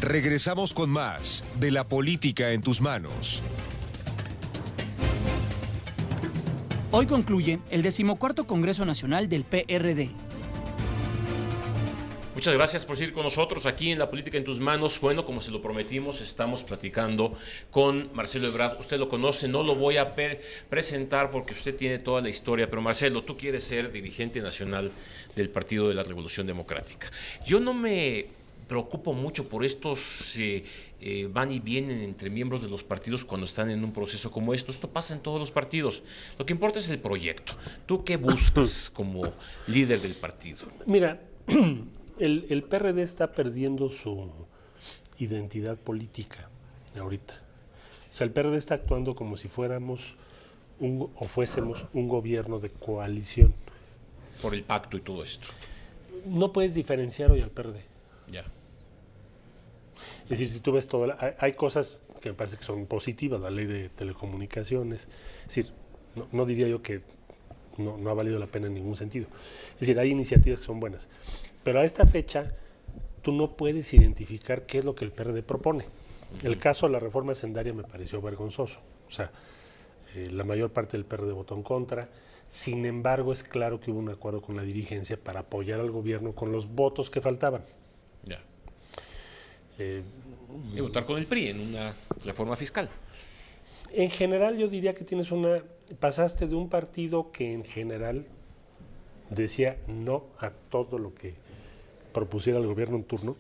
Regresamos con más de La Política en tus manos. Hoy concluye el 14º Congreso Nacional del PRD. Muchas gracias por seguir con nosotros aquí en La Política en tus manos. Bueno, como se lo prometimos, estamos platicando con Marcelo Ebrard. Usted lo conoce, no lo voy a presentar porque usted tiene toda la historia, pero Marcelo, tú quieres ser dirigente nacional del Partido de la Revolución Democrática. Yo no me preocupo mucho por estos van y vienen entre miembros de los partidos cuando están en un proceso como esto. Esto pasa en todos los partidos. Lo que importa es el proyecto. ¿Tú qué buscas como líder del partido? Mira, el PRD está perdiendo su identidad política ahorita. O sea, el PRD está actuando como si fuésemos un gobierno de coalición. Por el pacto y todo esto. No puedes diferenciar hoy al PRD. Ya. Es decir, si tú ves todo, hay cosas que me parece que son positivas, la ley de telecomunicaciones. Es decir, no diría yo que no ha valido la pena en ningún sentido. Es decir, hay iniciativas que son buenas. Pero a esta fecha, tú no puedes identificar qué es lo que el PRD propone. El caso de la reforma hacendaria me pareció vergonzoso. O sea, la mayor parte del PRD votó en contra. Sin embargo, es claro que hubo un acuerdo con la dirigencia para apoyar al gobierno con los votos que faltaban. Ya. Y votar con el PRI en una reforma fiscal. En general, yo diría que pasaste de un partido que en general decía no a todo lo que propusiera el gobierno en turno,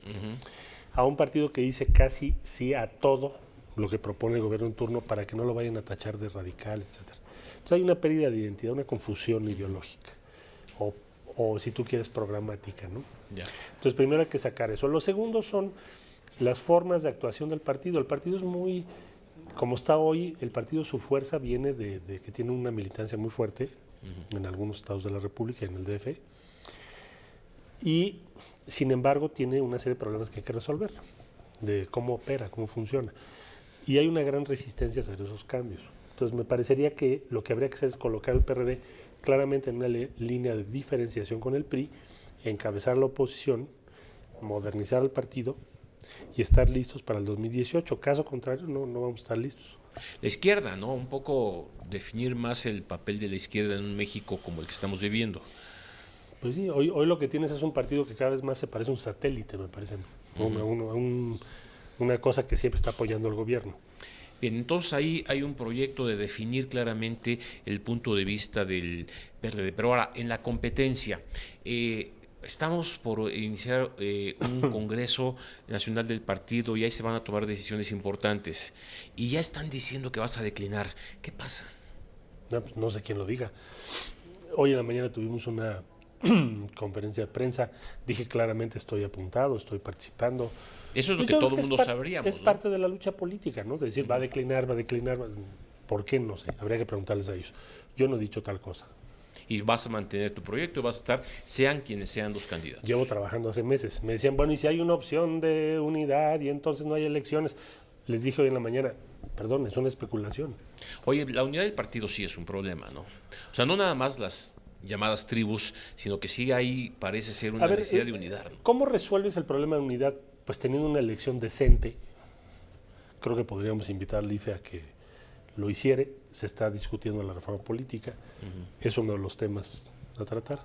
a un partido que dice casi sí a todo lo que propone el gobierno en turno para que no lo vayan a tachar de radical, etcétera. Entonces hay una pérdida de identidad, una confusión ideológica, o si tú quieres programática, ¿no? Ya. Entonces primero hay que sacar eso. Lo segundo son las formas de actuación del partido. El partido es muy, como está hoy, el partido, su fuerza viene de que tiene una militancia muy fuerte en algunos estados de la República, en el DF, y sin embargo tiene una serie de problemas que hay que resolver, de cómo opera, cómo funciona, y hay una gran resistencia a hacer esos cambios. Entonces me parecería que lo que habría que hacer es colocar al PRD claramente en una línea de diferenciación con el PRI, encabezar la oposición, modernizar el partido y estar listos para el 2018. Caso contrario, no vamos a estar listos. La izquierda, ¿no? Un poco definir más el papel de la izquierda en un México como el que estamos viviendo. Pues sí, hoy lo que tienes es un partido que cada vez más se parece a un satélite, me parece, una cosa que siempre está apoyando al gobierno. Bien, entonces ahí hay un proyecto de definir claramente el punto de vista del PRD. Pero ahora, en la competencia, estamos por iniciar un Congreso Nacional del Partido y ahí se van a tomar decisiones importantes. Y ya están diciendo que vas a declinar. ¿Qué pasa? No sé quién lo diga. Hoy en la mañana tuvimos una conferencia de prensa. Dije claramente estoy apuntado, estoy participando. Eso es lo que todo el mundo sabríamos. Es parte de la lucha política, ¿no? Es decir, va a declinar. ¿Por qué? No sé. Habría que preguntarles a ellos. Yo no he dicho tal cosa. Y vas a mantener tu proyecto y vas a estar, sean quienes sean los candidatos. Llevo trabajando hace meses. Me decían, bueno, ¿y si hay una opción de unidad y entonces no hay elecciones? Les dije hoy en la mañana, perdón, es una especulación. Oye, la unidad del partido sí es un problema, ¿no? O sea, no nada más las llamadas tribus, sino que sí ahí parece ser una necesidad de unidad, ¿no? ¿Cómo resuelves el problema de unidad? Pues teniendo una elección decente. Creo que podríamos invitar al IFE a que lo hiciere. Se está discutiendo la reforma política. Es uno de los temas a tratar.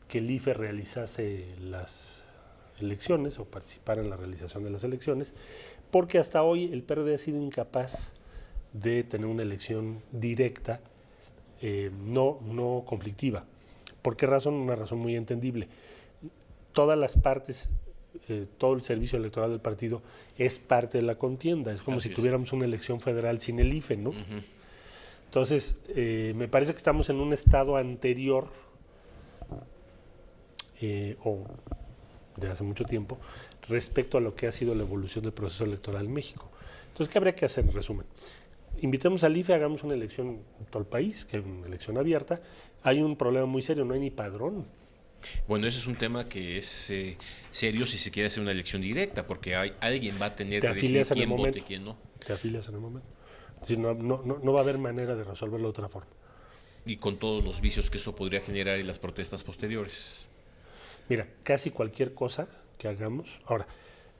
Que el IFE realizase las elecciones o participara en la realización de las elecciones, porque hasta hoy el PRD ha sido incapaz de tener una elección directa, no conflictiva. ¿Por qué razón? Una razón muy entendible. Todas las partes, todo el servicio electoral del partido es parte de la contienda. Es como si tuviéramos una elección federal sin el IFE, ¿no? Entonces, me parece que estamos en un estado anterior, o de hace mucho tiempo, respecto a lo que ha sido la evolución del proceso electoral en México. Entonces, ¿qué habría que hacer en resumen? Invitemos al IFE, hagamos una elección en todo el país, que es una elección abierta. Hay un problema muy serio, no hay ni padrón. Bueno, ese es un tema que es serio si se quiere hacer una elección directa, porque alguien va a tener que decidir quién vote y quién no. Te afilias en el momento. Es decir, no va a haber manera de resolverlo de otra forma. Y con todos los vicios que eso podría generar y las protestas posteriores. Mira, casi cualquier cosa que hagamos. Ahora,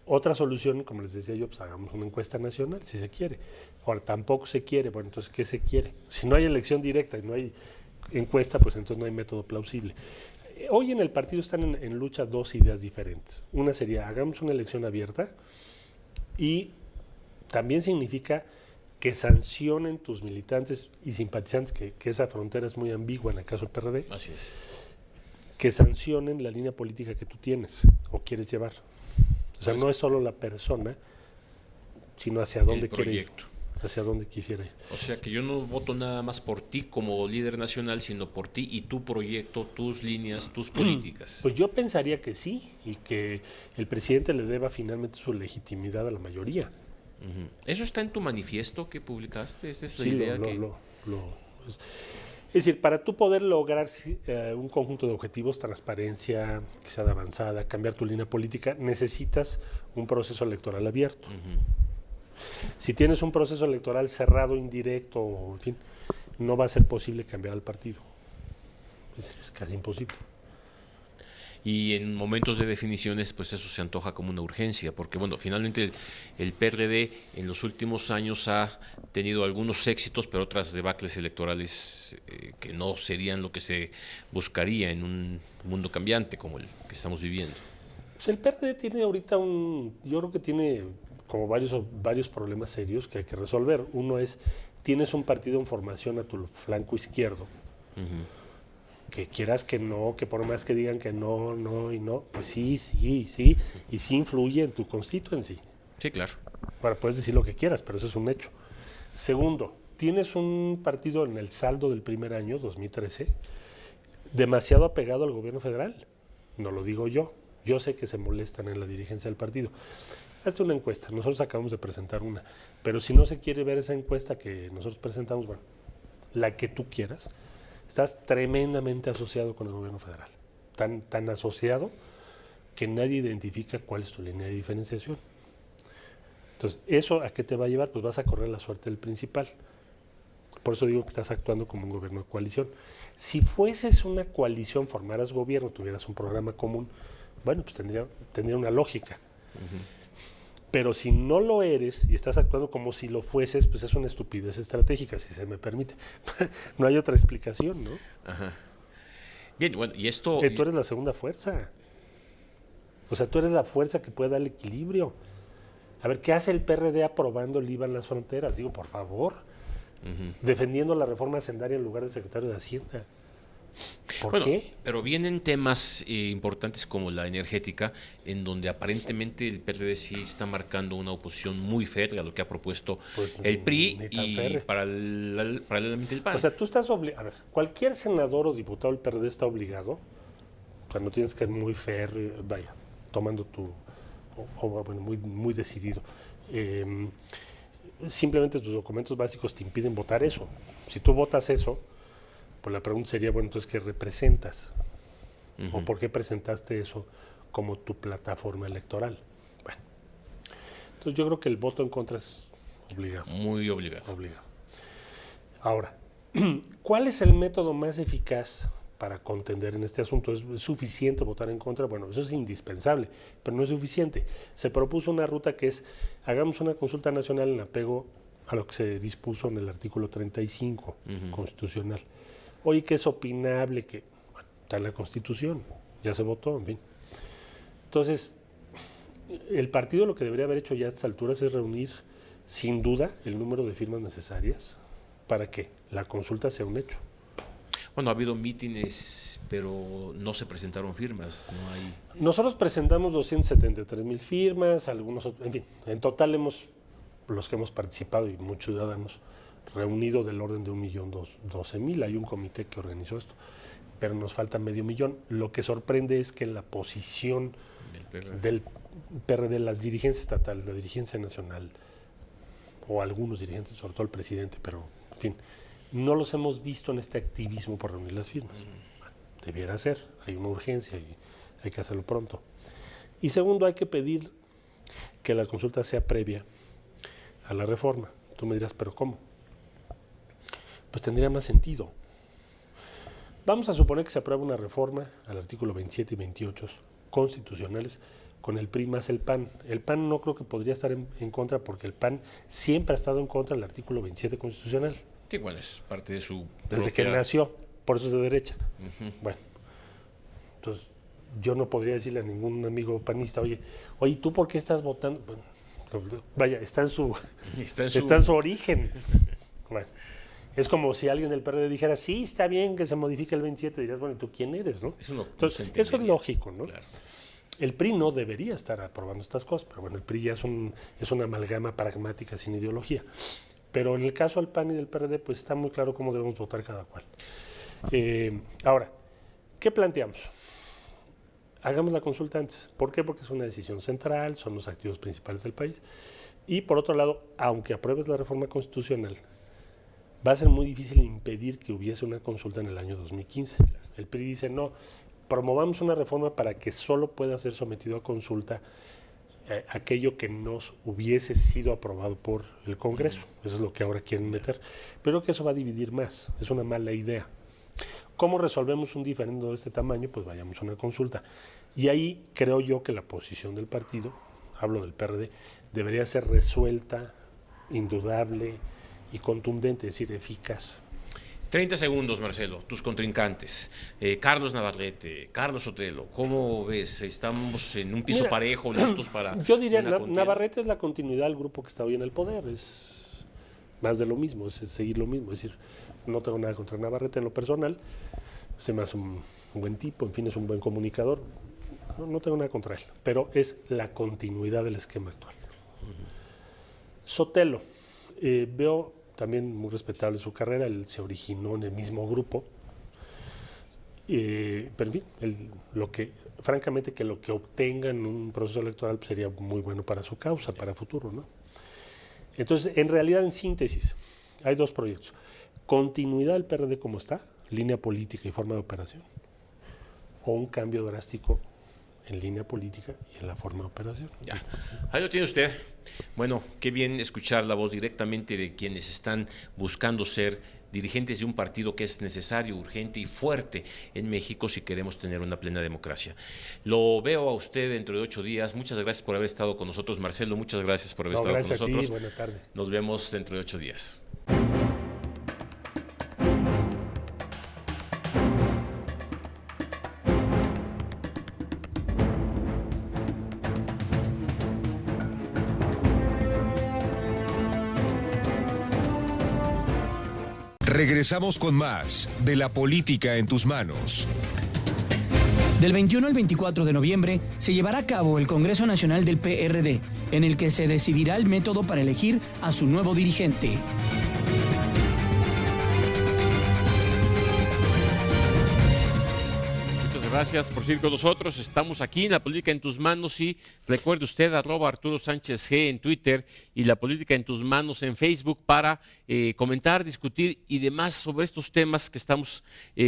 Otra solución, como les decía yo, pues hagamos una encuesta nacional, si se quiere. Ahora, tampoco se quiere, bueno, entonces, ¿qué se quiere? Si no hay elección directa y no hay encuesta, pues entonces no hay método plausible. Hoy en el partido están en lucha dos ideas diferentes. Una sería, hagamos una elección abierta, y también significa que sancionen tus militantes y simpatizantes, que esa frontera es muy ambigua en el caso del PRD. Así es. Que sancionen la línea política que tú tienes o quieres llevar. O sea, no es solo la persona, sino hacia dónde quiere ir, hacia dónde quisiera ir. O sea, que yo no voto nada más por ti como líder nacional, sino por ti y tu proyecto, tus líneas, tus políticas. Pues yo pensaría que sí, y que el presidente le deba finalmente su legitimidad a la mayoría. ¿Eso está en tu manifiesto que publicaste? ¿Esa es la Sí, idea? Es decir, para tú poder lograr un conjunto de objetivos, transparencia, que sea de avanzada, cambiar tu línea política, necesitas un proceso electoral abierto. Si tienes un proceso electoral cerrado, indirecto, en fin, no va a ser posible cambiar al partido. Es casi imposible. Y en momentos de definiciones, pues eso se antoja como una urgencia, porque bueno, finalmente el PRD en los últimos años ha tenido algunos éxitos, pero otras debacles electorales que no serían lo que se buscaría en un mundo cambiante como el que estamos viviendo. Pues el PRD tiene ahorita yo creo que tiene como varios problemas serios que hay que resolver. Uno es, tienes un partido en formación a tu flanco izquierdo, que quieras que no, que por más que digan que no, pues sí, y sí influye en tu constituency. Sí, claro. Bueno, puedes decir lo que quieras, pero eso es un hecho. Segundo, tienes un partido en el saldo del primer año, 2013, demasiado apegado al gobierno federal. No lo digo yo sé que se molestan en la dirigencia del partido. Hazte una encuesta, nosotros acabamos de presentar una, pero si no se quiere ver esa encuesta que nosotros presentamos, bueno, la que tú quieras, estás tremendamente asociado con el gobierno federal, tan asociado que nadie identifica cuál es tu línea de diferenciación. Entonces, ¿eso a qué te va a llevar? Pues vas a correr la suerte del principal. Por eso digo que estás actuando como un gobierno de coalición. Si fueses una coalición, formaras gobierno, tuvieras un programa común, bueno, pues tendría una lógica. Pero si no lo eres y estás actuando como si lo fueses, pues es una estupidez estratégica, si se me permite. No hay otra explicación, ¿no? Ajá. Bien, bueno, y esto... Tú eres la segunda fuerza. O sea, tú eres la fuerza que puede dar el equilibrio. A ver, ¿qué hace el PRD aprobando el IVA en las fronteras? Digo, por favor, defendiendo la reforma hacendaria en lugar de secretario de Hacienda. ¿Por qué? Pero vienen temas importantes como la energética, en donde aparentemente el PRD sí está marcando una oposición muy férrea a lo que ha propuesto el PRI y paralelamente el PAN. O sea, tú estás obligado. A ver, cualquier senador o diputado del PRD está obligado, o sea, no tienes que ser muy férreo, vaya, tomando bueno, muy decidido. Simplemente tus documentos básicos te impiden votar eso. Si tú votas eso, pues la pregunta sería, bueno, entonces, ¿qué representas? ¿O por qué presentaste eso como tu plataforma electoral? Bueno, entonces yo creo que el voto en contra es obligado. Muy obligado. Ahora, ¿cuál es el método más eficaz para contender en este asunto? ¿Es suficiente votar en contra? Bueno, eso es indispensable, pero no es suficiente. Se propuso una ruta que es, hagamos una consulta nacional en apego a lo que se dispuso en el artículo 35 constitucional. Oye, que es opinable, que bueno, está en la Constitución, ya se votó, en fin. Entonces, el partido lo que debería haber hecho ya a estas alturas es reunir, sin duda, el número de firmas necesarias para que la consulta sea un hecho. Bueno, ha habido mítines, pero no se presentaron firmas. Nosotros presentamos 273,000 firmas, en fin, en total los que hemos participado y muchos ciudadanos, reunido del orden de 1,012,000. Hay un comité que organizó esto, pero nos falta 500,000. Lo que sorprende es que la posición del PRD, las dirigencias estatales, la dirigencia nacional, o algunos dirigentes, sobre todo el presidente, pero en fin, no los hemos visto en este activismo por reunir las firmas. Debiera ser, hay una urgencia y hay que hacerlo pronto. Y segundo, hay que pedir que la consulta sea previa a la reforma. Tú me dirás, ¿pero cómo? Pues tendría más sentido. Vamos a suponer que se aprueba una reforma al artículo 27 y 28 constitucionales con el PRI más el PAN. El PAN no creo que podría estar en contra, porque el PAN siempre ha estado en contra del artículo 27 constitucional. Sí, bueno, es parte de su Desde que nació, por eso es de derecha. Bueno, entonces yo no podría decirle a ningún amigo panista, oye, ¿tú por qué estás votando? Bueno, vaya, está en su origen. Bueno, es como si alguien del PRD dijera, sí, está bien que se modifique el 27, dirías, bueno, ¿tú quién eres, no? Entonces, eso es lógico, ¿no? Claro. El PRI no debería estar aprobando estas cosas, pero bueno, el PRI ya es una amalgama pragmática sin ideología. Pero en el caso del PAN y del PRD, pues está muy claro cómo debemos votar cada cual. Ahora, ¿qué planteamos? Hagamos la consulta antes. ¿Por qué? Porque es una decisión central, son los activos principales del país. Y por otro lado, aunque apruebes la reforma constitucional, va a ser muy difícil impedir que hubiese una consulta en el año 2015. El PRI dice, no, promovamos una reforma para que solo pueda ser sometido a consulta aquello que no hubiese sido aprobado por el Congreso. Eso es lo que ahora quieren meter. Pero que eso va a dividir más, es una mala idea. ¿Cómo resolvemos un diferendo de este tamaño? Pues vayamos a una consulta. Y ahí creo yo que la posición del partido, hablo del PRD, debería ser resuelta, indudable y contundente, es decir, eficaz. 30 segundos, Marcelo, tus contrincantes. Carlos Navarrete, Carlos Sotelo, ¿cómo ves? ¿Estamos en un piso parejo, listos para...? Yo diría, Navarrete es la continuidad del grupo que está hoy en el poder, es más de lo mismo, es seguir lo mismo, es decir, no tengo nada contra Navarrete en lo personal, se me hace un buen tipo, en fin, es un buen comunicador, no tengo nada contra él, pero es la continuidad del esquema actual. Sotelo, veo también muy respetable su carrera, él se originó en el mismo grupo, pero en fin, francamente que lo que obtenga en un proceso electoral pues, sería muy bueno para su causa, para futuro, ¿no? Entonces, en realidad, en síntesis, hay dos proyectos. Continuidad del PRD como está, línea política y forma de operación, o un cambio drástico en línea política y en la forma de operación. Ya, ahí lo tiene usted. Bueno, qué bien escuchar la voz directamente de quienes están buscando ser dirigentes de un partido que es necesario, urgente y fuerte en México si queremos tener una plena democracia. Lo veo a usted dentro de 8 días. Muchas gracias por haber estado con nosotros, Marcelo. Muchas gracias por haber estado con nosotros. Gracias a ti, buena tarde. Nos vemos dentro de 8 días. Regresamos con más de La Política en tus manos. Del 21 al 24 de noviembre se llevará a cabo el Congreso Nacional del PRD, en el que se decidirá el método para elegir a su nuevo dirigente. Gracias por seguir con nosotros. Estamos aquí en La Política en tus manos y recuerde usted @ArturoSánchezG en Twitter y La Política en tus manos en Facebook para comentar, discutir y demás sobre estos temas que estamos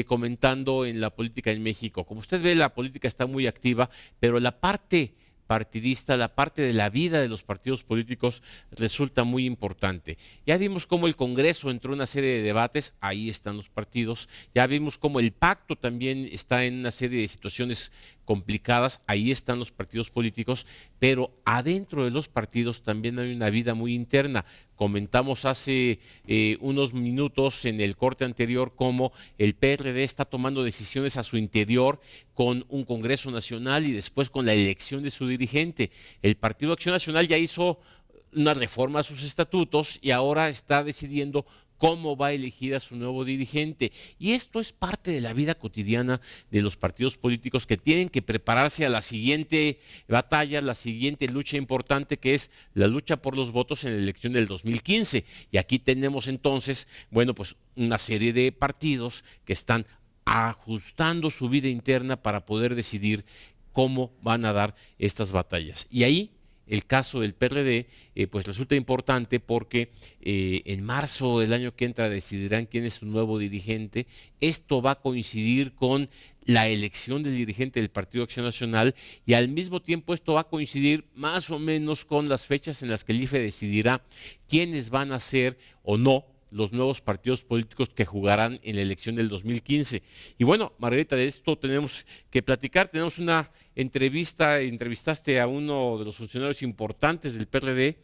comentando en la política en México. Como usted ve, la política está muy activa, pero la parte partidista, la parte de la vida de los partidos políticos resulta muy importante. Ya vimos cómo el Congreso entró en una serie de debates, ahí están los partidos. Ya vimos cómo el pacto también está en una serie de situaciones complicadas, ahí están los partidos políticos, pero adentro de los partidos también hay una vida muy interna. Comentamos hace unos minutos en el corte anterior cómo el PRD está tomando decisiones a su interior con un Congreso Nacional y después con la elección de su dirigente. El Partido Acción Nacional ya hizo una reforma a sus estatutos y ahora está decidiendo cómo va a elegir a su nuevo dirigente. Y esto es parte de la vida cotidiana de los partidos políticos que tienen que prepararse a la siguiente batalla, la siguiente lucha importante, que es la lucha por los votos en la elección del 2015. Y aquí tenemos entonces, bueno, pues una serie de partidos que están ajustando su vida interna para poder decidir cómo van a dar estas batallas. Y ahí el caso del PRD pues resulta importante porque en marzo del año que entra decidirán quién es su nuevo dirigente. Esto va a coincidir con la elección del dirigente del Partido Acción Nacional y al mismo tiempo esto va a coincidir más o menos con las fechas en las que el IFE decidirá quiénes van a ser o no los nuevos partidos políticos que jugarán en la elección del 2015. Y bueno, Margarita, de esto tenemos que platicar. Tenemos una entrevistaste a uno de los funcionarios importantes del PRD.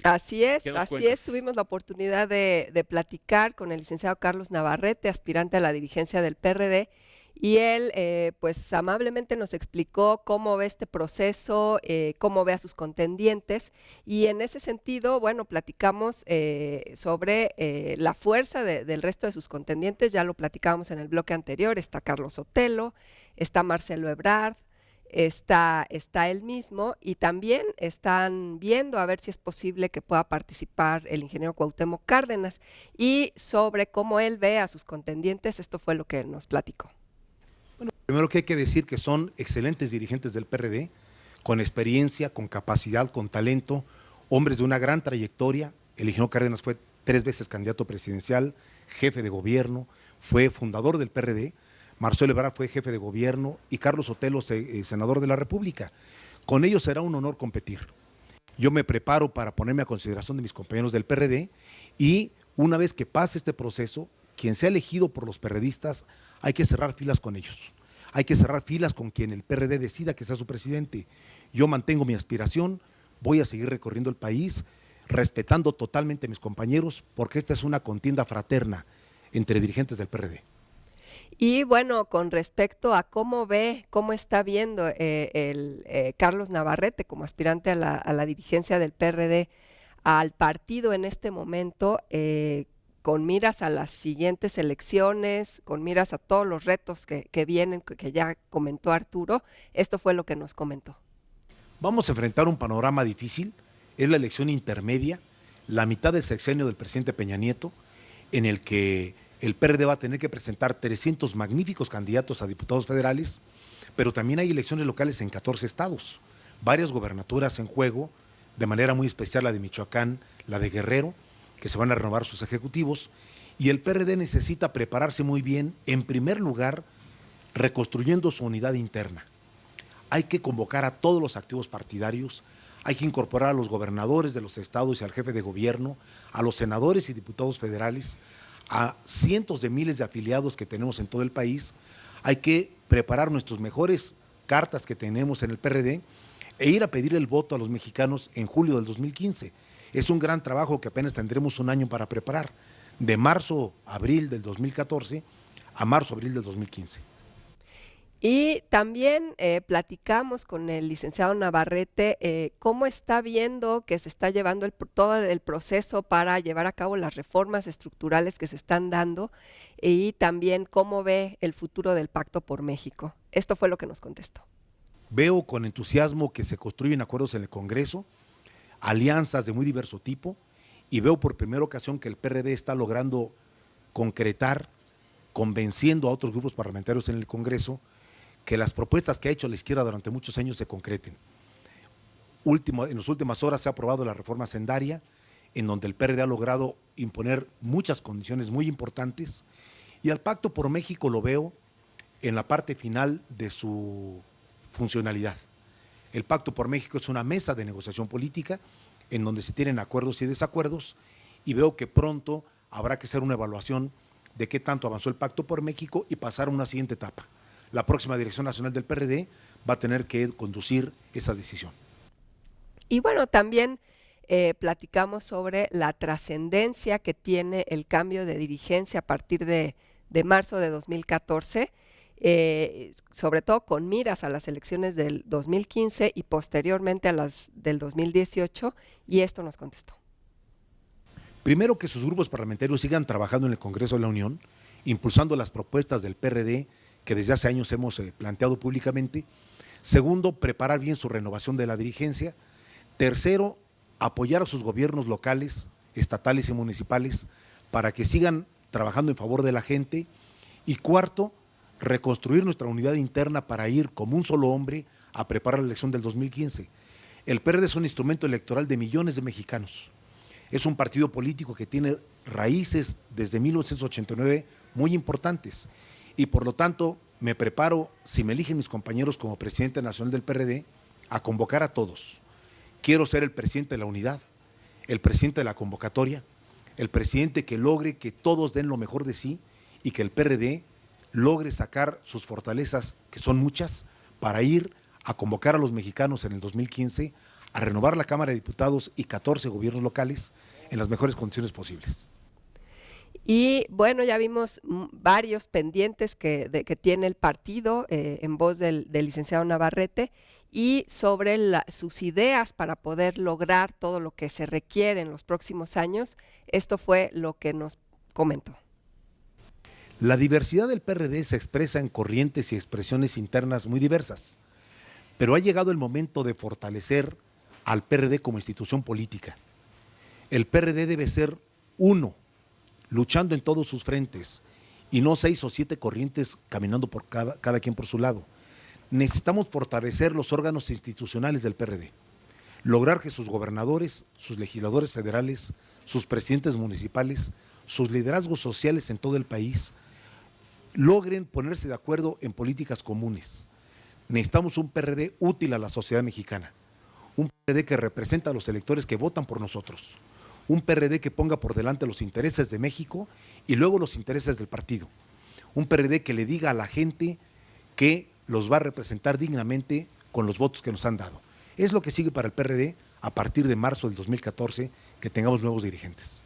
Así es, cuentas? tuvimos la oportunidad de platicar con el licenciado Carlos Navarrete, aspirante a la dirigencia del PRD, y él pues amablemente nos explicó cómo ve este proceso, cómo ve a sus contendientes, y en ese sentido, bueno, platicamos sobre la fuerza del resto de sus contendientes. Ya lo platicábamos en el bloque anterior. Está Carlos Sotelo, está Marcelo Ebrard, está él mismo, y también están viendo a ver si es posible que pueda participar el ingeniero Cuauhtémoc Cárdenas. Y sobre cómo él ve a sus contendientes, esto fue lo que él nos platicó. Primero que hay que decir que son excelentes dirigentes del PRD, con experiencia, con capacidad, con talento, hombres de una gran trayectoria. El ingeniero Cárdenas fue 3 veces candidato presidencial, jefe de gobierno, fue fundador del PRD, Marcelo Ebrard fue jefe de gobierno y Carlos Sotelo, senador de la República. Con ellos será un honor competir. Yo me preparo para ponerme a consideración de mis compañeros del PRD, y una vez que pase este proceso, quien sea elegido por los perredistas, hay que cerrar filas con ellos. Hay que cerrar filas con quien el PRD decida que sea su presidente. Yo mantengo mi aspiración, voy a seguir recorriendo el país, respetando totalmente a mis compañeros, porque esta es una contienda fraterna entre dirigentes del PRD. Y bueno, con respecto a cómo está viendo Carlos Navarrete como aspirante a la dirigencia del PRD al partido en este momento, con miras a las siguientes elecciones, con miras a todos los retos que vienen, que ya comentó Arturo, esto fue lo que nos comentó. Vamos a enfrentar un panorama difícil. Es la elección intermedia, la mitad del sexenio del presidente Peña Nieto, en el que el PRD va a tener que presentar 300 magníficos candidatos a diputados federales, pero también hay elecciones locales en 14 estados, varias gobernaturas en juego, de manera muy especial la de Michoacán, la de Guerrero, que se van a renovar sus ejecutivos, y el PRD necesita prepararse muy bien, en primer lugar, reconstruyendo su unidad interna. Hay que convocar a todos los activos partidarios, hay que incorporar a los gobernadores de los estados y al jefe de gobierno, a los senadores y diputados federales, a cientos de miles de afiliados que tenemos en todo el país. Hay que preparar nuestras mejores cartas que tenemos en el PRD e ir a pedir el voto a los mexicanos en julio del 2015. Es un gran trabajo que apenas tendremos un año para preparar, de marzo-abril del 2014 a marzo-abril del 2015. Y también platicamos con el licenciado Navarrete cómo está viendo que se está llevando todo el proceso para llevar a cabo las reformas estructurales que se están dando, y también cómo ve el futuro del Pacto por México. Esto fue lo que nos contestó. Veo con entusiasmo que se construyen acuerdos en el Congreso, alianzas de muy diverso tipo, y veo por primera ocasión que el PRD está logrando concretar, convenciendo a otros grupos parlamentarios en el Congreso, que las propuestas que ha hecho la izquierda durante muchos años se concreten. En las últimas horas se ha aprobado la reforma hacendaria, en donde el PRD ha logrado imponer muchas condiciones muy importantes, y al Pacto por México lo veo en la parte final de su funcionalidad. El Pacto por México es una mesa de negociación política en donde se tienen acuerdos y desacuerdos, y veo que pronto habrá que hacer una evaluación de qué tanto avanzó el Pacto por México y pasar a una siguiente etapa. La próxima Dirección Nacional del PRD va a tener que conducir esa decisión. Y bueno, también platicamos sobre la trascendencia que tiene el cambio de dirigencia a partir de marzo de 2014, sobre todo con miras a las elecciones del 2015 y posteriormente a las del 2018, y esto nos contestó. Primero, que sus grupos parlamentarios sigan trabajando en el Congreso de la Unión, impulsando las propuestas del PRD que desde hace años hemos planteado públicamente. Segundo, preparar bien su renovación de la dirigencia. Tercero, apoyar a sus gobiernos locales, estatales y municipales para que sigan trabajando en favor de la gente. Y cuarto, reconstruir nuestra unidad interna para ir como un solo hombre a preparar la elección del 2015. El PRD es un instrumento electoral de millones de mexicanos. Es un partido político que tiene raíces desde 1989 muy importantes, y por lo tanto me preparo, si me eligen mis compañeros como presidente nacional del PRD, a convocar a todos. Quiero ser el presidente de la unidad, el presidente de la convocatoria, el presidente que logre que todos den lo mejor de sí y que el PRD logre sacar sus fortalezas, que son muchas, para ir a convocar a los mexicanos en el 2015 a renovar la Cámara de Diputados y 14 gobiernos locales en las mejores condiciones posibles. Y bueno, ya vimos varios pendientes que tiene el partido en voz del licenciado Navarrete y sobre sus ideas para poder lograr todo lo que se requiere en los próximos años. Esto fue lo que nos comentó. La diversidad del PRD se expresa en corrientes y expresiones internas muy diversas, pero ha llegado el momento de fortalecer al PRD como institución política. El PRD debe ser uno, luchando en todos sus frentes, y no 6 o 7 corrientes caminando por cada quien por su lado. Necesitamos fortalecer los órganos institucionales del PRD, lograr que sus gobernadores, sus legisladores federales, sus presidentes municipales, sus liderazgos sociales en todo el país, logren ponerse de acuerdo en políticas comunes. Necesitamos un PRD útil a la sociedad mexicana, un PRD que representa a los electores que votan por nosotros, un PRD que ponga por delante los intereses de México y luego los intereses del partido, un PRD que le diga a la gente que los va a representar dignamente con los votos que nos han dado. Es lo que sigue para el PRD a partir de marzo del 2014, que tengamos nuevos dirigentes.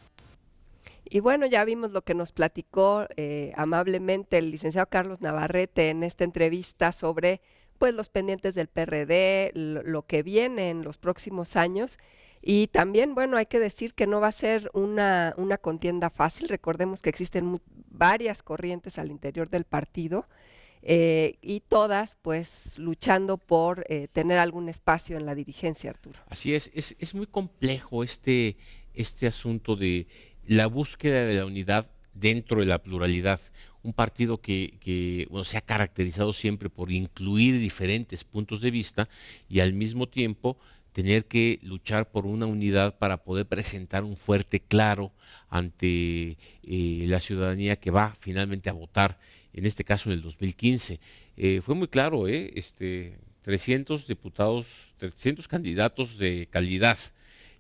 Y bueno, ya vimos lo que nos platicó amablemente el licenciado Carlos Navarrete en esta entrevista sobre pues los pendientes del PRD, lo que viene en los próximos años. Y también, bueno, hay que decir que no va a ser una contienda fácil. Recordemos que existen varias corrientes al interior del partido y todas pues luchando por tener algún espacio en la dirigencia, Arturo. Así es muy complejo este asunto de la búsqueda de la unidad dentro de la pluralidad. Un partido que bueno, se ha caracterizado siempre por incluir diferentes puntos de vista y al mismo tiempo tener que luchar por una unidad para poder presentar un fuerte claro ante la ciudadanía que va finalmente a votar, en este caso en el 2015. Fue muy claro, 300 diputados, 300 candidatos de calidad.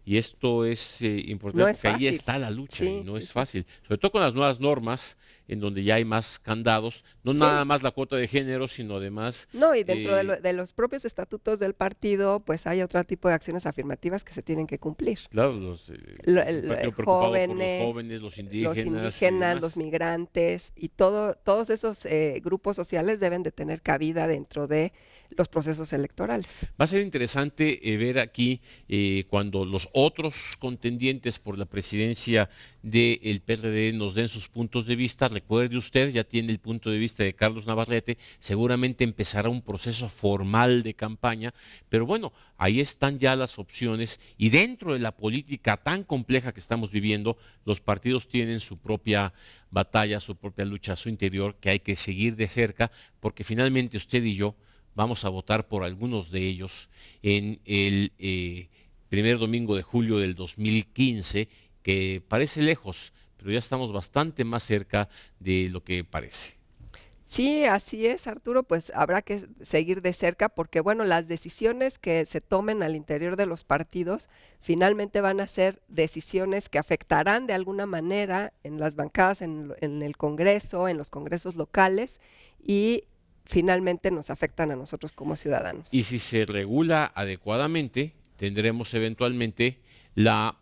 Y esto es importante porque ahí está la lucha y no es fácil. Sobre todo con las nuevas normas, en donde ya hay más candados, no nada más la cuota de género, sino además... No, y dentro de los propios estatutos del partido, pues hay otro tipo de acciones afirmativas que se tienen que cumplir. Claro, los jóvenes, los indígenas, los migrantes, y todos esos grupos sociales deben de tener cabida dentro de los procesos electorales. Va a ser interesante ver aquí cuando los otros contendientes por la presidencia del PRD nos den sus puntos de vista. Recuerde usted, ya tiene el punto de vista de Carlos Navarrete, seguramente empezará un proceso formal de campaña, pero bueno, ahí están ya las opciones y dentro de la política tan compleja que estamos viviendo, los partidos tienen su propia batalla, su propia lucha a su interior que hay que seguir de cerca, porque finalmente usted y yo vamos a votar por algunos de ellos en el primer domingo de julio del 2015, que parece lejos, pero ya estamos bastante más cerca de lo que parece. Sí, así es, Arturo, pues habrá que seguir de cerca porque, bueno, las decisiones que se tomen al interior de los partidos finalmente van a ser decisiones que afectarán de alguna manera en las bancadas, en el Congreso, en los congresos locales y finalmente nos afectan a nosotros como ciudadanos. Y si se regula adecuadamente, tendremos eventualmente la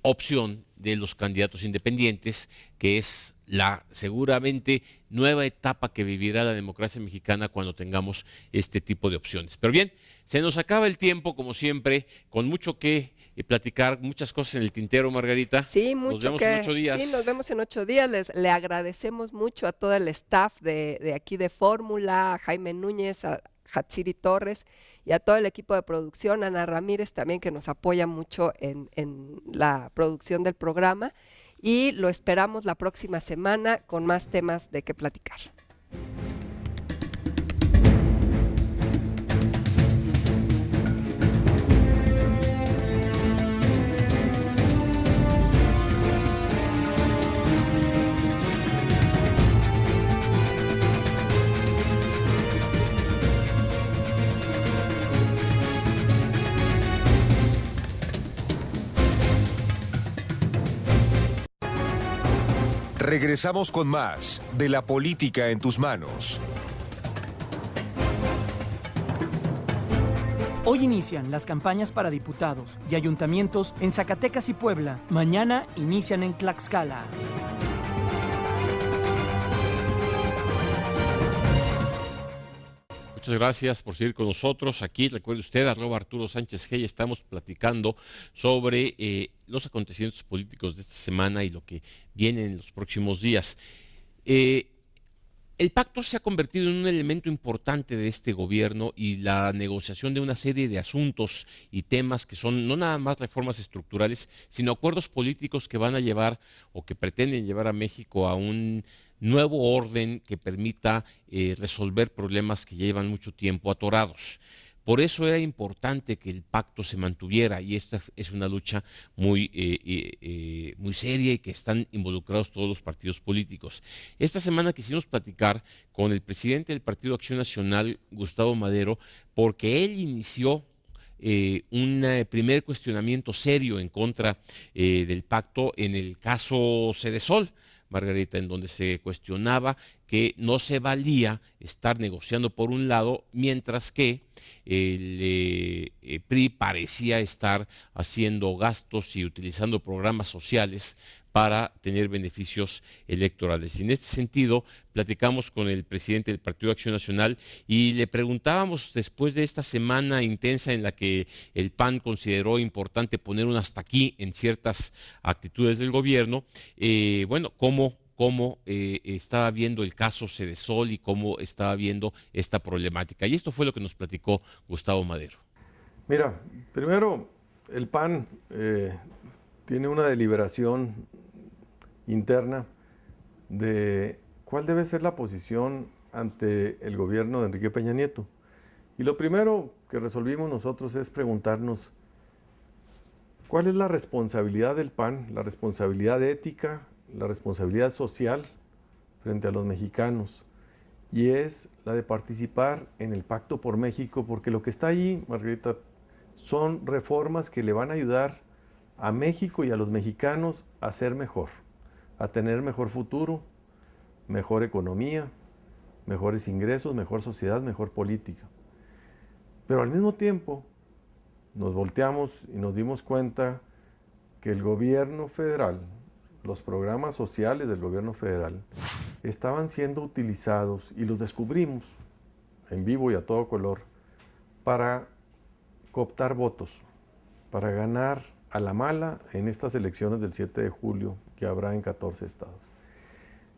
opción de los candidatos independientes, que es la seguramente nueva etapa que vivirá la democracia mexicana cuando tengamos este tipo de opciones. Pero bien, se nos acaba el tiempo, como siempre, con mucho que platicar, muchas cosas en el tintero, Margarita. Sí, mucho. Nos vemos en 8 días. Sí, nos vemos en 8 días. Le agradecemos mucho a todo el staff de aquí de Fórmula, a Jaime Núñez, a Hatsiri Torres y a todo el equipo de producción, Ana Ramírez también, que nos apoya mucho en la producción del programa, y lo esperamos la próxima semana con más temas de qué platicar. Regresamos con más de la política en tus manos. Hoy inician las campañas para diputados y ayuntamientos en Zacatecas y Puebla. Mañana inician en Tlaxcala. Muchas gracias por seguir con nosotros. Aquí, recuerde usted, @ArturoSánchez-G, estamos platicando sobre los acontecimientos políticos de esta semana y lo que viene en los próximos días. El pacto se ha convertido en un elemento importante de este gobierno y la negociación de una serie de asuntos y temas que son no nada más reformas estructurales, sino acuerdos políticos que van a llevar o que pretenden llevar a México a un nuevo orden que permita resolver problemas que llevan mucho tiempo atorados. Por eso era importante que el pacto se mantuviera, y esta es una lucha muy seria y que están involucrados todos los partidos políticos. Esta semana quisimos platicar con el presidente del Partido Acción Nacional, Gustavo Madero, porque él inició un primer cuestionamiento serio en contra del pacto en el caso Cedesol, Margarita, en donde se cuestionaba que no se valía estar negociando por un lado, mientras que el PRI parecía estar haciendo gastos y utilizando programas sociales para tener beneficios electorales. Y en este sentido, platicamos con el presidente del Partido Acción Nacional y le preguntábamos, después de esta semana intensa en la que el PAN consideró importante poner un hasta aquí en ciertas actitudes del gobierno, cómo estaba viendo el caso Cedesol y cómo estaba viendo esta problemática. Y esto fue lo que nos platicó Gustavo Madero. Mira, primero, el PAN tiene una deliberación interna de cuál debe ser la posición ante el gobierno de Enrique Peña Nieto. Y lo primero que resolvimos nosotros es preguntarnos cuál es la responsabilidad del PAN, la responsabilidad ética, la responsabilidad social frente a los mexicanos, y es la de participar en el Pacto por México, porque lo que está ahí, Margarita, son reformas que le van a ayudar a México y a los mexicanos a ser mejor, a tener mejor futuro, mejor economía, mejores ingresos, mejor sociedad, mejor política. Pero al mismo tiempo nos volteamos y nos dimos cuenta que el gobierno federal, los programas sociales del gobierno federal, estaban siendo utilizados, y los descubrimos en vivo y a todo color, para cooptar votos, para ganar a la mala en estas elecciones del 7 de julio que habrá en 14 estados.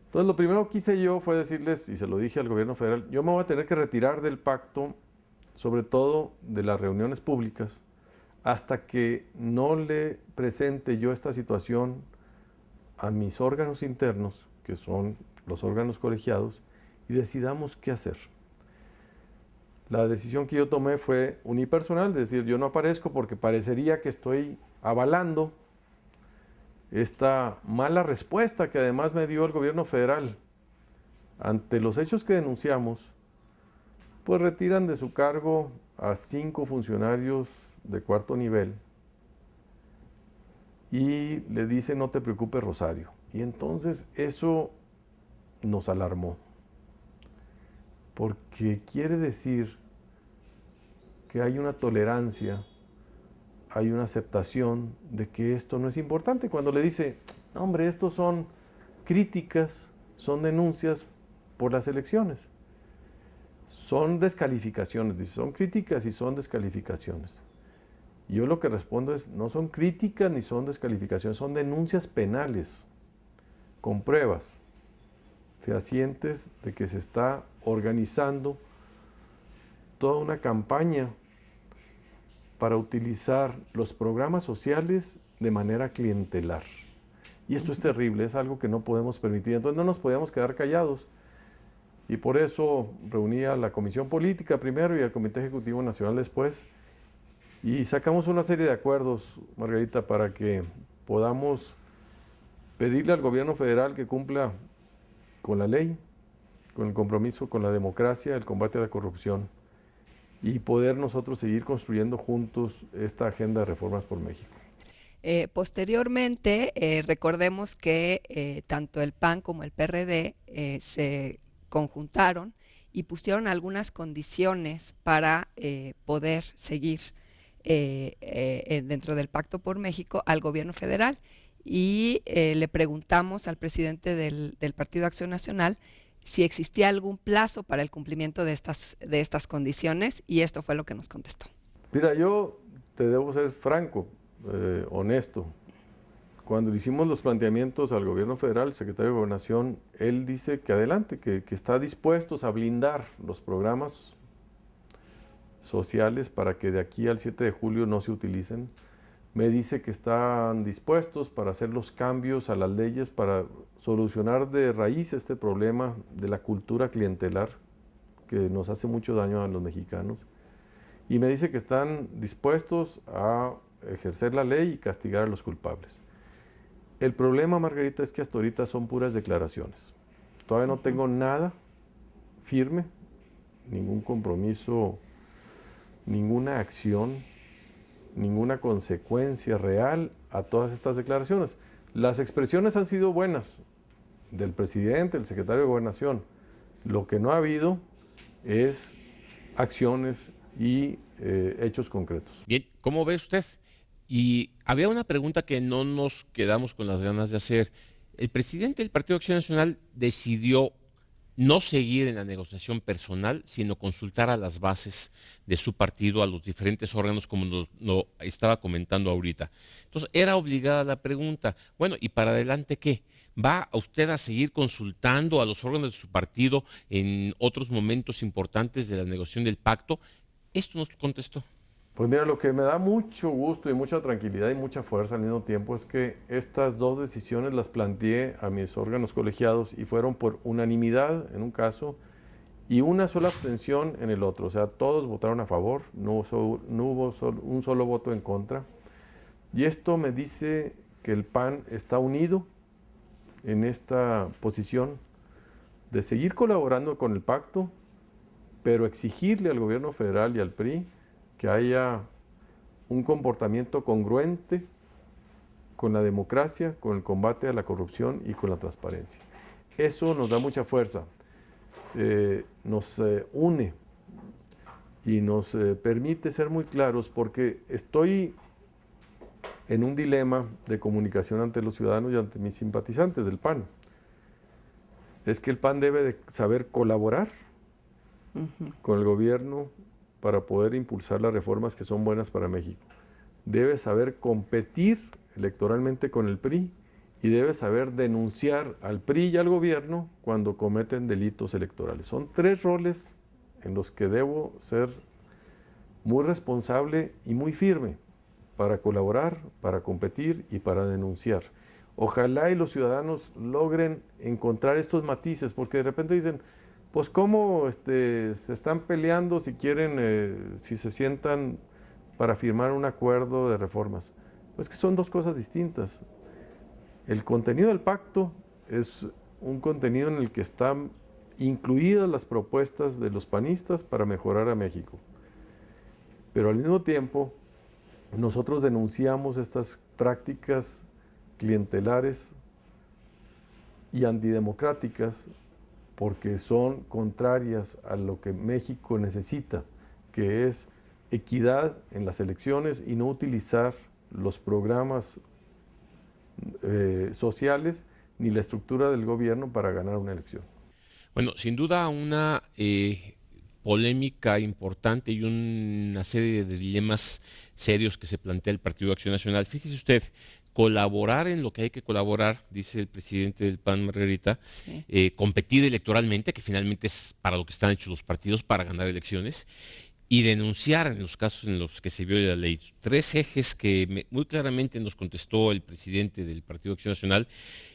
Entonces lo primero que hice yo fue decirles, y se lo dije al gobierno federal, yo me voy a tener que retirar del pacto, sobre todo de las reuniones públicas, hasta que no le presente yo esta situación a mis órganos internos, que son los órganos colegiados, y decidamos qué hacer. La decisión que yo tomé fue unipersonal, es decir, yo no aparezco porque parecería que estoy avalando esta mala respuesta que además me dio el gobierno federal ante los hechos que denunciamos. Pues retiran de su cargo a 5 funcionarios de cuarto nivel y le dicen: no te preocupes, Rosario. Y entonces eso nos alarmó, porque quiere decir que hay una tolerancia, hay una aceptación de que esto no es importante. Cuando le dice: no, hombre, estos son críticas, son denuncias por las elecciones, son descalificaciones, dice, son críticas y son descalificaciones. Y yo lo que respondo es: no son críticas ni son descalificaciones, son denuncias penales, con pruebas fehacientes de que se está organizando toda una campaña para utilizar los programas sociales de manera clientelar. Y esto es terrible, es algo que no podemos permitir. Entonces no nos podíamos quedar callados. Y por eso reuní a la Comisión Política primero y al Comité Ejecutivo Nacional después. Y sacamos una serie de acuerdos, Margarita, para que podamos pedirle al gobierno federal que cumpla con la ley, con el compromiso con la democracia, el combate a la corrupción, y poder nosotros seguir construyendo juntos esta agenda de reformas por México. Posteriormente, recordemos que tanto el PAN como el PRD se conjuntaron y pusieron algunas condiciones para poder seguir dentro del Pacto por México al gobierno federal. Y le preguntamos al presidente del Partido Acción Nacional si existía algún plazo para el cumplimiento de estas condiciones, y esto fue lo que nos contestó. Mira, yo te debo ser franco, honesto. Cuando hicimos los planteamientos al gobierno federal, el secretario de Gobernación, él dice que adelante, que está dispuestos a blindar los programas sociales para que de aquí al 7 de julio no se utilicen. Me dice que están dispuestos para hacer los cambios a las leyes para solucionar de raíz este problema de la cultura clientelar que nos hace mucho daño a los mexicanos. Y me dice que están dispuestos a ejercer la ley y castigar a los culpables. El problema, Margarita, es que hasta ahorita son puras declaraciones. Todavía no tengo nada firme, ningún compromiso, ninguna acción, ninguna consecuencia real a todas estas declaraciones. Las expresiones han sido buenas del presidente, del secretario de Gobernación. Lo que no ha habido es acciones y hechos concretos. Bien, ¿cómo ve usted? Y había una pregunta que no nos quedamos con las ganas de hacer. El presidente del Partido Acción Nacional decidió no seguir en la negociación personal, sino consultar a las bases de su partido, a los diferentes órganos, como nos lo estaba comentando ahorita. Entonces, era obligada la pregunta, bueno, ¿y para adelante qué? ¿Va usted a seguir consultando a los órganos de su partido en otros momentos importantes de la negociación del pacto? Esto nos contestó. Pues mira, lo que me da mucho gusto y mucha tranquilidad y mucha fuerza al mismo tiempo es que estas dos decisiones las planteé a mis órganos colegiados y fueron por unanimidad en un caso y una sola abstención en el otro. O sea, todos votaron a favor, no hubo un solo voto en contra. Y esto me dice que el PAN está unido en esta posición de seguir colaborando con el pacto, pero exigirle al gobierno federal y al PRI que haya un comportamiento congruente con la democracia, con el combate a la corrupción y con la transparencia. Eso nos da mucha fuerza, nos une y nos permite ser muy claros, porque estoy en un dilema de comunicación ante los ciudadanos y ante mis simpatizantes del PAN. Es que el PAN debe de saber colaborar con el gobierno para poder impulsar las reformas que son buenas para México. Debe saber competir electoralmente con el PRI y debe saber denunciar al PRI y al gobierno cuando cometen delitos electorales. Son tres roles en los que debo ser muy responsable y muy firme para colaborar, para competir y para denunciar. Ojalá y los ciudadanos logren encontrar estos matices, porque de repente dicen, pues cómo se están peleando si quieren, si se sientan para firmar un acuerdo de reformas. Pues que son dos cosas distintas. El contenido del pacto es un contenido en el que están incluidas las propuestas de los panistas para mejorar a México. Pero al mismo tiempo, nosotros denunciamos estas prácticas clientelares y antidemocráticas porque son contrarias a lo que México necesita, que es equidad en las elecciones y no utilizar los programas sociales ni la estructura del gobierno para ganar una elección. Bueno, sin duda una polémica importante y una serie de dilemas serios que se plantea el Partido de Acción Nacional. Fíjese usted, colaborar en lo que hay que colaborar, dice el presidente del PAN, Margarita, sí. Competir electoralmente, que finalmente es para lo que están hechos los partidos, para ganar elecciones, y denunciar en los casos en los que se viola la ley. Tres ejes que muy claramente nos contestó el presidente del Partido de Acción Nacional,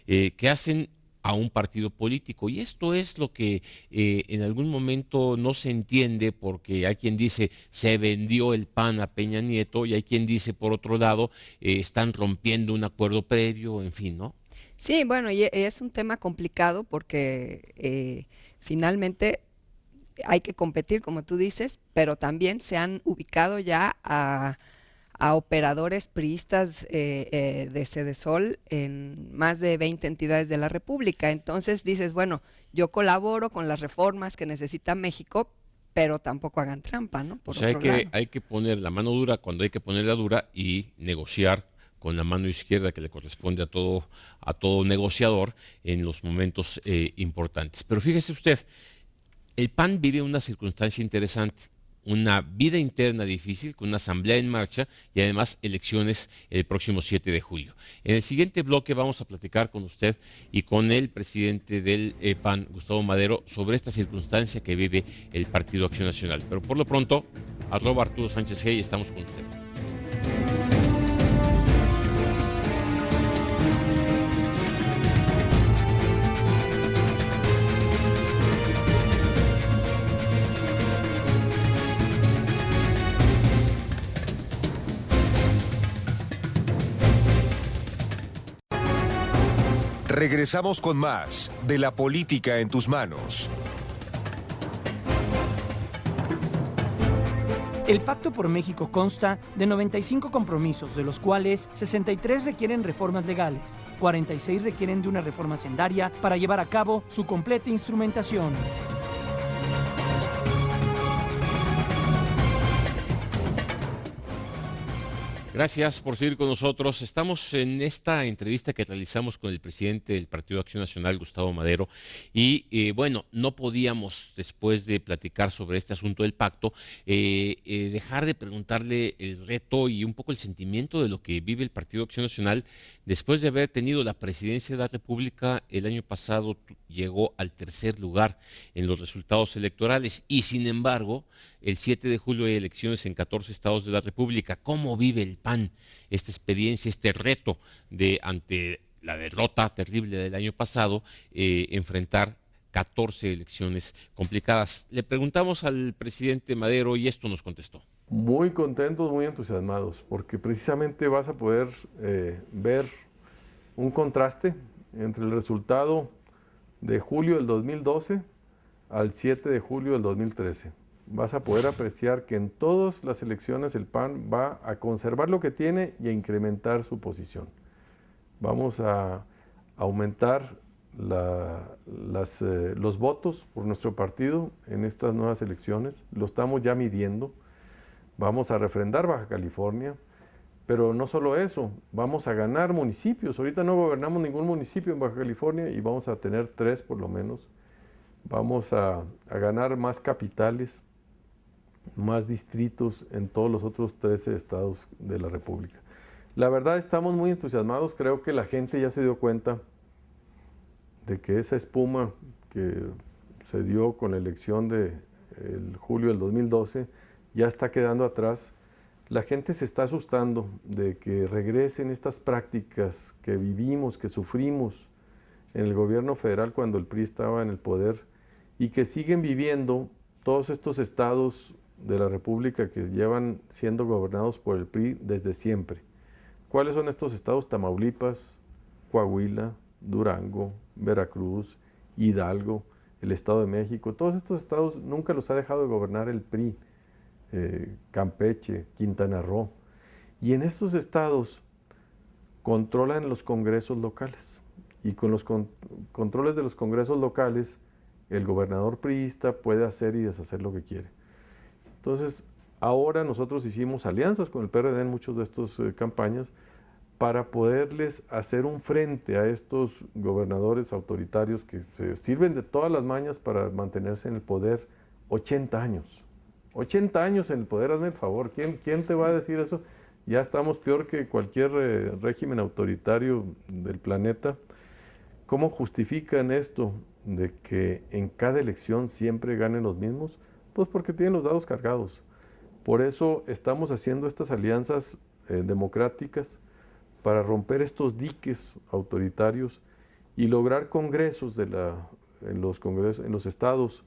que hacen a un partido político. Y esto es lo que en algún momento no se entiende, porque hay quien dice se vendió el PAN a Peña Nieto y hay quien dice, por otro lado, están rompiendo un acuerdo previo, en fin, ¿no? Sí, bueno, y es un tema complicado porque finalmente hay que competir, como tú dices, pero también se han ubicado ya a a operadores priistas de Sedesol en más de 20 entidades de la República. Entonces dices, bueno, yo colaboro con las reformas que necesita México, pero tampoco hagan trampa, ¿no? O sea, hay que poner la mano dura cuando hay que ponerla dura y negociar con la mano izquierda que le corresponde a todo negociador en los momentos importantes. Pero fíjese usted, el PAN vive una circunstancia interesante, una vida interna difícil, con una asamblea en marcha y además elecciones el próximo 7 de julio. En el siguiente bloque vamos a platicar con usted y con el presidente del PAN, Gustavo Madero, sobre esta circunstancia que vive el Partido Acción Nacional. Pero por lo pronto, @ArturoSánchez G, y estamos con usted. Regresamos con más de la política en tus manos. El Pacto por México consta de 95 compromisos, de los cuales 63 requieren reformas legales, 46 requieren de una reforma hacendaria para llevar a cabo su completa instrumentación. Gracias por seguir con nosotros. Estamos en esta entrevista que realizamos con el presidente del Partido Acción Nacional, Gustavo Madero, y bueno, no podíamos, después de platicar sobre este asunto del pacto, dejar de preguntarle el reto y un poco el sentimiento de lo que vive el Partido Acción Nacional después de haber tenido la presidencia de la República. El año pasado llegó al tercer lugar en los resultados electorales y, sin embargo, el 7 de julio hay elecciones en 14 estados de la República. ¿Cómo vive el PAN esta experiencia, este reto de, ante la derrota terrible del año pasado, enfrentar 14 elecciones complicadas? Le preguntamos al presidente Madero y esto nos contestó. Muy contentos, muy entusiasmados, porque precisamente vas a poder ver un contraste entre el resultado de julio del 2012 al 7 de julio del 2013. Vas a poder apreciar que en todas las elecciones el PAN va a conservar lo que tiene y a incrementar su posición. Vamos a aumentar los votos por nuestro partido en estas nuevas elecciones. Lo estamos ya midiendo. Vamos a refrendar Baja California, pero no solo eso, vamos a ganar municipios. Ahorita no gobernamos ningún municipio en Baja California y vamos a tener 3 por lo menos. Vamos a ganar más capitales, más distritos en todos los otros 13 estados de la República. La verdad, estamos muy entusiasmados. Creo que la gente ya se dio cuenta de que esa espuma que se dio con la elección de julio del 2012 ya está quedando atrás. La gente se está asustando de que regresen estas prácticas que vivimos, que sufrimos en el gobierno federal cuando el PRI estaba en el poder y que siguen viviendo todos estos estados de la República que llevan siendo gobernados por el PRI desde siempre. ¿Cuáles son estos estados? Tamaulipas, Coahuila, Durango, Veracruz, Hidalgo, el Estado de México. Todos estos estados nunca los ha dejado de gobernar el PRI. Campeche, Quintana Roo. Y en estos estados controlan los congresos locales. Y con los controles de los congresos locales, el gobernador priista puede hacer y deshacer lo que quiere. Entonces, ahora nosotros hicimos alianzas con el PRD en muchas de estas campañas para poderles hacer un frente a estos gobernadores autoritarios que se sirven de todas las mañas para mantenerse en el poder 80 años. 80 años en el poder, hazme el favor. ¿Quién te va a decir eso? Ya estamos peor que cualquier régimen autoritario del planeta. ¿Cómo justifican esto de que en cada elección siempre ganen los mismos? Pues porque tienen los dados cargados. Por eso estamos haciendo estas alianzas democráticas para romper estos diques autoritarios y lograr congresos en los estados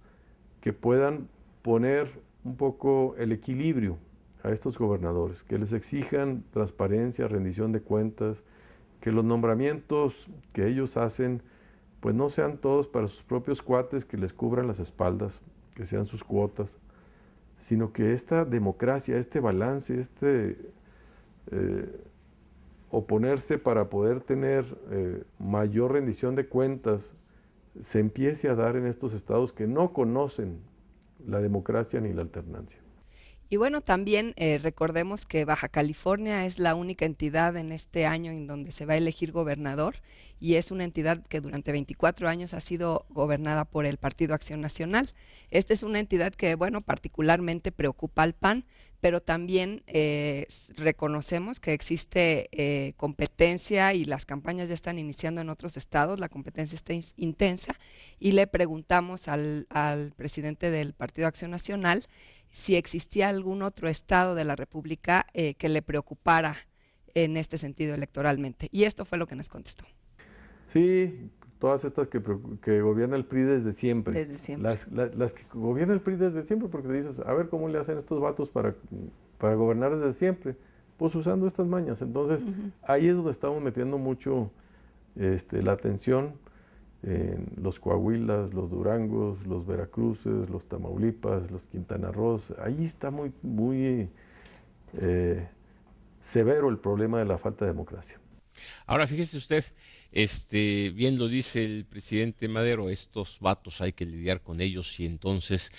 que puedan poner un poco el equilibrio a estos gobernadores, que les exijan transparencia, rendición de cuentas, que los nombramientos que ellos hacen pues no sean todos para sus propios cuates que les cubran las espaldas, que sean sus cuotas, sino que esta democracia, este balance, oponerse para poder tener mayor rendición de cuentas se empiece a dar en estos estados que no conocen la democracia ni la alternancia. Y bueno, también recordemos que Baja California es la única entidad en este año en donde se va a elegir gobernador y es una entidad que durante 24 años ha sido gobernada por el Partido Acción Nacional. Esta es una entidad que, bueno, particularmente preocupa al PAN, pero también reconocemos que existe competencia y las campañas ya están iniciando en otros estados, la competencia está intensa y le preguntamos al presidente del Partido Acción Nacional si existía algún otro estado de la República que le preocupara en este sentido electoralmente. Y esto fue lo que nos contestó. Sí, todas estas que gobierna el PRI desde siempre. Desde siempre. Las que gobierna el PRI desde siempre, porque te dices, a ver cómo le hacen estos vatos para gobernar desde siempre. Pues usando estas mañas. Entonces, ahí es donde estamos metiendo mucho la atención. Los Coahuilas, los Durangos, los Veracruces, los Tamaulipas, los Quintana Roo, ahí está muy severo el problema de la falta de democracia. Ahora fíjese usted, bien lo dice el presidente Madero, estos vatos hay que lidiar con ellos y entonces,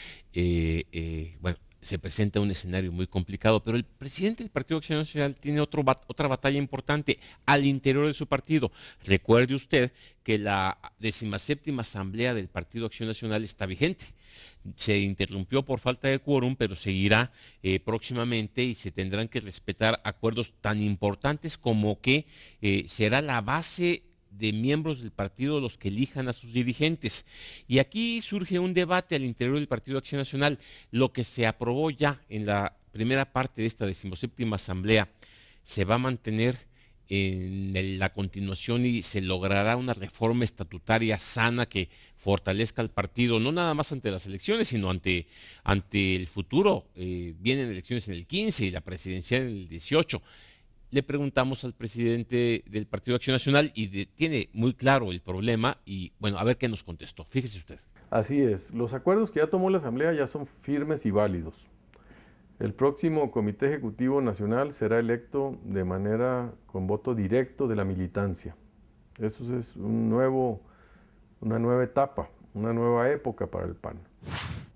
bueno, se presenta un escenario muy complicado, pero el presidente del Partido Acción Nacional tiene otra batalla importante al interior de su partido. Recuerde usted que la 17ª Asamblea del Partido Acción Nacional está vigente. Se interrumpió por falta de quórum, pero seguirá próximamente y se tendrán que respetar acuerdos tan importantes como que será la base de miembros del partido los que elijan a sus dirigentes. Y aquí surge un debate al interior del Partido Acción Nacional. Lo que se aprobó ya en la primera parte de esta 17ª Asamblea se va a mantener en la continuación y se logrará una reforma estatutaria sana que fortalezca al partido, no nada más ante las elecciones, sino ante el futuro. Vienen elecciones en el 15 y la presidencial en el 18. Le preguntamos al presidente del Partido Acción Nacional y tiene muy claro el problema y bueno, a ver qué nos contestó. Fíjese usted. Así es, los acuerdos que ya tomó la Asamblea ya son firmes y válidos. El próximo Comité Ejecutivo Nacional será electo de manera con voto directo de la militancia. Eso es una nueva etapa, una nueva época para el PAN.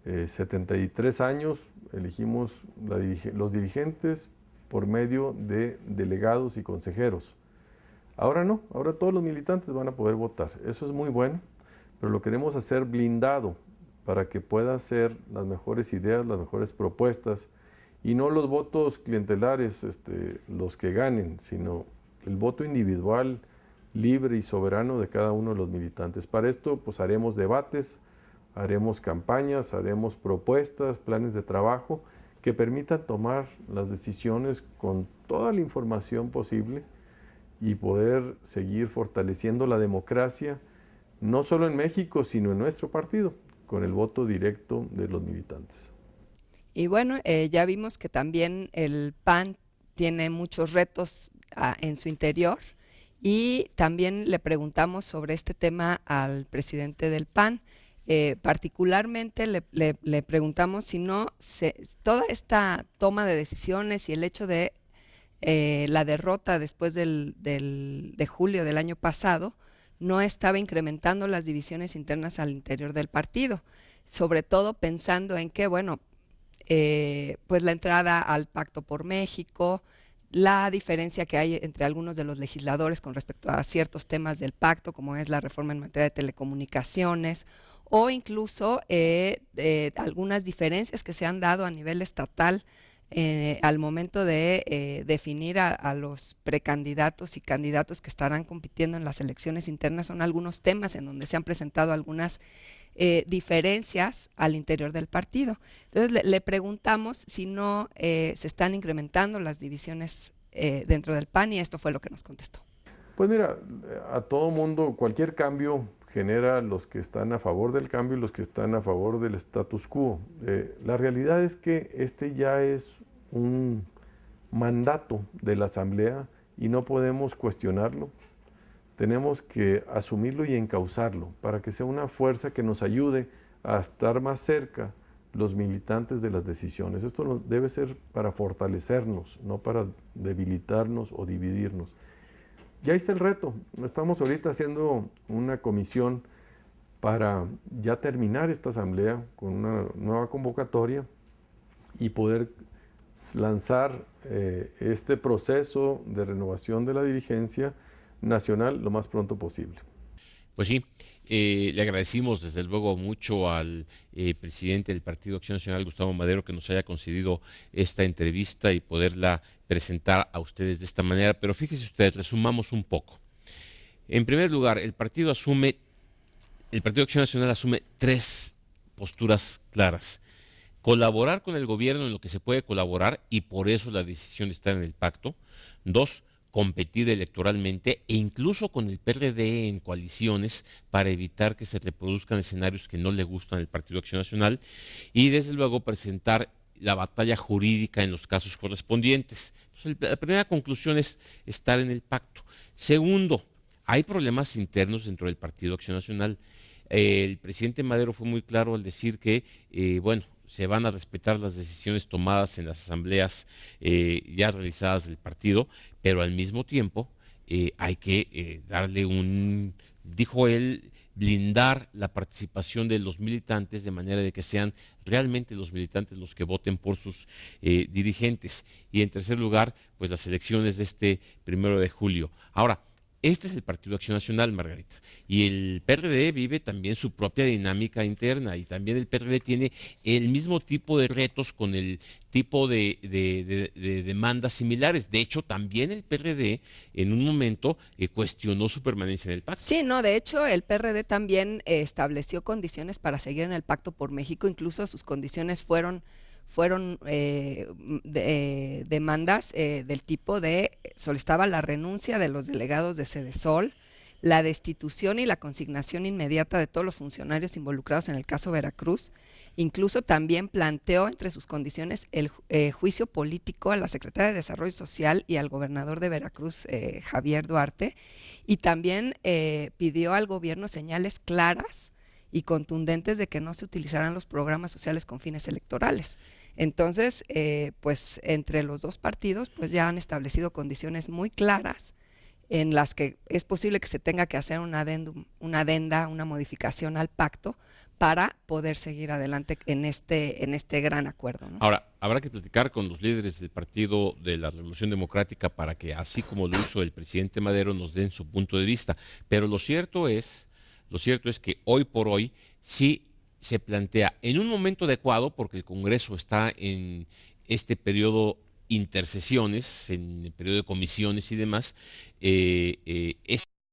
73 años elegimos los dirigentes por medio de delegados y consejeros. Ahora no, ahora todos los militantes van a poder votar. Eso es muy bueno, pero lo queremos hacer blindado para que pueda hacer las mejores ideas, las mejores propuestas y no los votos clientelares los que ganen, sino el voto individual, libre y soberano de cada uno de los militantes. Para esto pues haremos debates, haremos campañas, haremos propuestas, planes de trabajo que permitan tomar las decisiones con toda la información posible y poder seguir fortaleciendo la democracia, no solo en México, sino en nuestro partido, con el voto directo de los militantes. Y bueno, ya vimos que también el PAN tiene muchos retos en su interior y también le preguntamos sobre este tema al presidente del PAN. Particularmente le preguntamos si no toda esta toma de decisiones y el hecho de la derrota después de julio del año pasado no estaba incrementando las divisiones internas al interior del partido, sobre todo pensando en que, bueno, pues la entrada al Pacto por México, la diferencia que hay entre algunos de los legisladores con respecto a ciertos temas del pacto, como es la reforma en materia de telecomunicaciones, o incluso algunas diferencias que se han dado a nivel estatal al momento de definir a los precandidatos y candidatos que estarán compitiendo en las elecciones internas. Son algunos temas en donde se han presentado algunas diferencias al interior del partido. Entonces le preguntamos si no se están incrementando las divisiones dentro del PAN y esto fue lo que nos contestó. Pues mira, a todo mundo, cualquier cambio genera los que están a favor del cambio y los que están a favor del status quo. La realidad es que este ya es un mandato de la Asamblea y no podemos cuestionarlo. Tenemos que asumirlo y encauzarlo para que sea una fuerza que nos ayude a estar más cerca los militantes de las decisiones. Esto debe ser para fortalecernos, no para debilitarnos o dividirnos. Ya está el reto. Estamos ahorita haciendo una comisión para ya terminar esta asamblea con una nueva convocatoria y poder lanzar este proceso de renovación de la dirigencia nacional lo más pronto posible. Pues sí, le agradecimos desde luego mucho al presidente del Partido Acción Nacional, Gustavo Madero, que nos haya concedido esta entrevista y poderla presentar a ustedes de esta manera. Pero fíjense ustedes, resumamos un poco. En primer lugar, el Partido Acción Nacional asume 3 posturas claras. Colaborar con el gobierno en lo que se puede colaborar, y por eso la decisión de estar en el pacto. 2, competir electoralmente e incluso con el PRD en coaliciones para evitar que se reproduzcan escenarios que no le gustan al Partido Acción Nacional, y desde luego presentar la batalla jurídica en los casos correspondientes. Entonces, la primera conclusión es estar en el pacto. Segundo, hay problemas internos dentro del Partido Acción Nacional. El presidente Madero fue muy claro al decir que, se van a respetar las decisiones tomadas en las asambleas ya realizadas del partido, pero al mismo tiempo hay que dijo él, blindar la participación de los militantes de manera de que sean realmente los militantes los que voten por sus dirigentes. Y en tercer lugar, pues las elecciones de este 1 de julio. Ahora, este es el Partido Acción Nacional, Margarita, y el PRD vive también su propia dinámica interna, y también el PRD tiene el mismo tipo de retos con el tipo de demandas similares. De hecho, también el PRD en un momento cuestionó su permanencia en el pacto. Sí, no, de hecho el PRD también estableció condiciones para seguir en el Pacto por México, incluso sus condiciones fueron demandas del tipo de solicitaba la renuncia de los delegados de Sedesol, la destitución y la consignación inmediata de todos los funcionarios involucrados en el caso Veracruz. Incluso también planteó entre sus condiciones el juicio político a la secretaria de Desarrollo Social y al gobernador de Veracruz, Javier Duarte, y también pidió al gobierno señales claras y contundentes de que no se utilizarán los programas sociales con fines electorales. Entonces, pues entre los dos partidos pues ya han establecido condiciones muy claras en las que es posible que se tenga que hacer una adenda, una modificación al pacto para poder seguir adelante en este gran acuerdo, ¿no? Ahora, habrá que platicar con los líderes del Partido de la Revolución Democrática para que, así como lo hizo el presidente Madero, nos den su punto de vista. Pero lo cierto es que hoy por hoy sí se plantea en un momento adecuado, porque el Congreso está en este periodo intercesiones, en el periodo de comisiones y demás, es